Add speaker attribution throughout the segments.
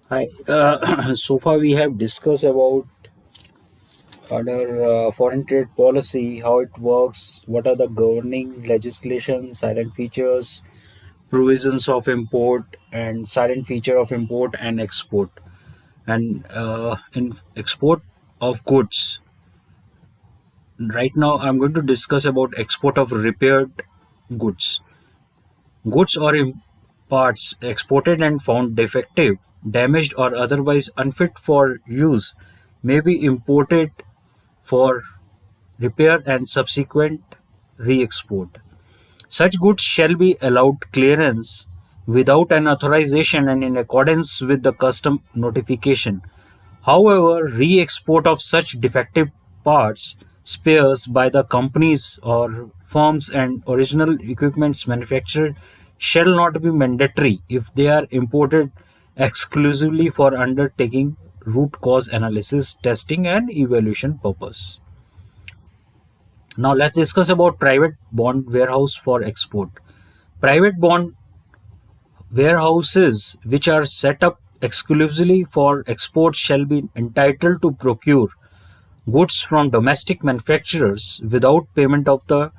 Speaker 1: Hi. So far, we have discussed about other foreign trade policy, how it works, what are the governing legislation, silent features, provisions of import, and silent feature of import and export. And in export of goods, right now I'm going to discuss about export of repaired goods. Goods or parts exported and found defective, damaged, or otherwise unfit for use may be imported for repair and subsequent re-export. Such goods shall be allowed clearance without an authorization and in accordance with the custom notification. However, re-export of such defective parts, spares by the companies or firms and original equipments manufactured shall not be mandatory if they are imported exclusively for undertaking root cause analysis, testing and evaluation purpose. Now let's discuss about private bond warehouse for export. Private bond warehouses which are set up exclusively for export shall be entitled to procure goods from domestic manufacturers without payment of the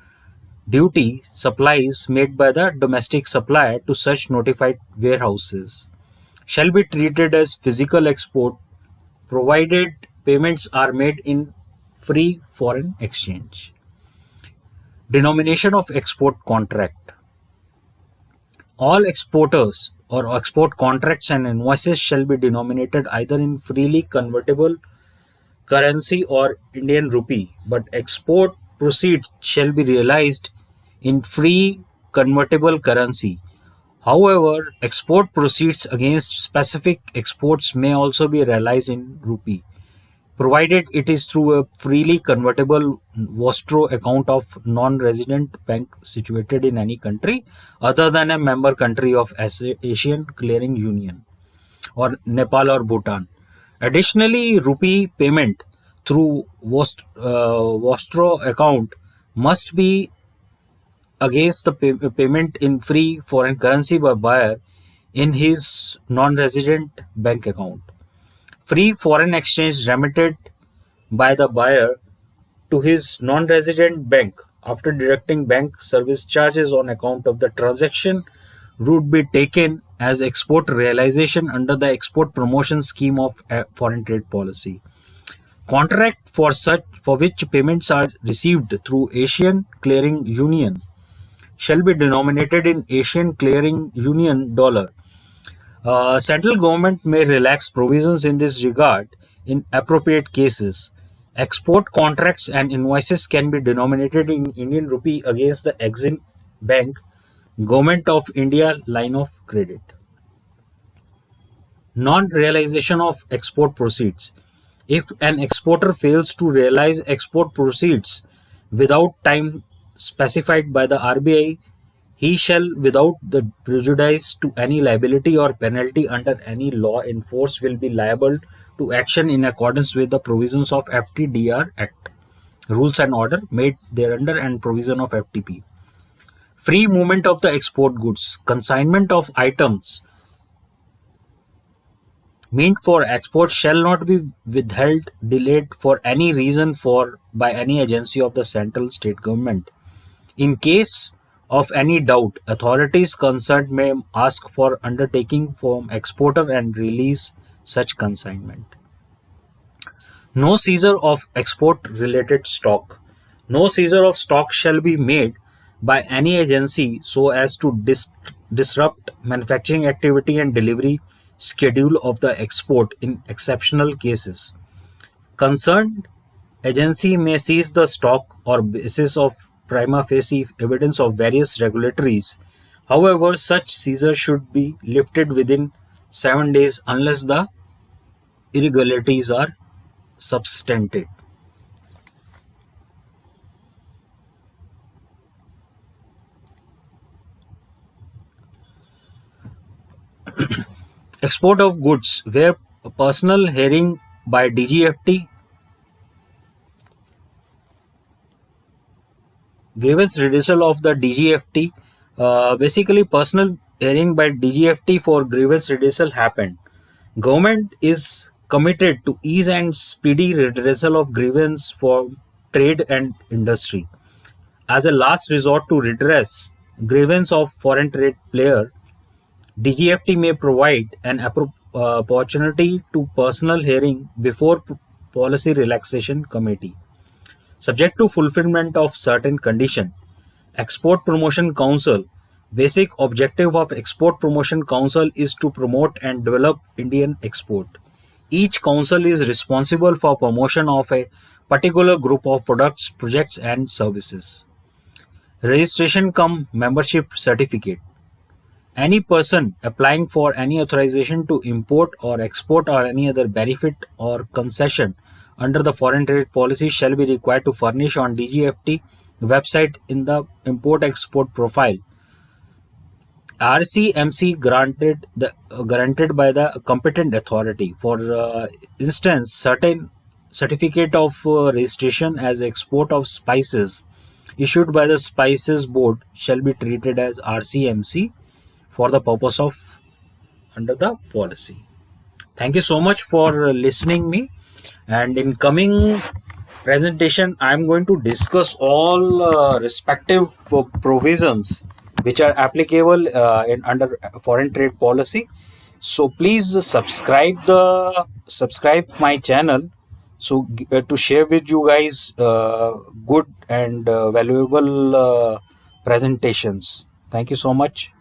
Speaker 1: duty supplies made by the domestic supplier to such notified warehouses shall be treated as physical export provided payments are made in free foreign exchange. Denomination of export contract. All exporters or export contracts and invoices shall be denominated either in freely convertible currency or Indian rupee, but export proceeds shall be realized in free convertible currency. However, export proceeds against specific exports may also be realized in rupee, provided it is through a freely convertible Vostro account of non-resident bank situated in any country other than a member country of Asian Clearing Union or Nepal or Bhutan. Additionally, rupee payment through Vostro account must be against the payment in free foreign currency by buyer in his non-resident bank account. Free foreign exchange remitted by the buyer to his non-resident bank after deducting bank service charges on account of the transaction would be taken as export realization under the export promotion scheme of foreign trade policy. Contract for which payments are received through Asian Clearing Union shall be denominated in Asian Clearing Union dollar. Central government may relax provisions in this regard in appropriate cases. Export contracts and invoices can be denominated in Indian rupee against the Exim Bank Government of India line of credit. Non-realization of export proceeds. If an exporter fails to realize export proceeds without time specified by the RBI, he shall, without the prejudice to any liability or penalty under any law in force, will be liable to action in accordance with the provisions of FTDR Act, rules and order made thereunder and provision of FTP. Free movement of the export goods. Consignment of items meant for export shall not be withheld, delayed for any reason for by any agency of the central state government. In case of any doubt, authorities concerned may ask for undertaking from exporter and release such consignment. No seizure of export related stock. No seizure of stock shall be made by any agency so as to disrupt manufacturing activity and delivery schedule of the export in exceptional cases. Concerned agency may seize the stock on basis of prima facie evidence of various regulatories. However, such seizure should be lifted within 7 days unless the irregularities are substanted. Export of goods where personal hearing by DGFT, grievance redressal of the DGFT. Basically, personal hearing by DGFT for grievance redressal happened. Government is committed to ease and speedy redressal of grievance for trade and industry. As a last resort to redress grievance of foreign trade player, DGFT may provide an opportunity to personal hearing before policy relaxation committee, subject to fulfillment of certain condition. Export Promotion Council. Basic objective of Export Promotion Council is to promote and develop Indian export. Each council is responsible for promotion of a particular group of products, projects and services. Registration cum membership certificate. Any person applying for any authorization to import or export or any other benefit or concession under the foreign trade policy shall be required to furnish on DGFT website in the import export profile RCMC granted by the competent authority. For instance, certain certificate of registration as export of spices issued by the Spices Board shall be treated as RCMC for the purpose of under the policy. Thank you so much for listening me. And in coming presentation, I am going to discuss all respective provisions which are applicable in under foreign trade policy. So please subscribe my channel so to share with you guys good and valuable presentations. Thank you so much.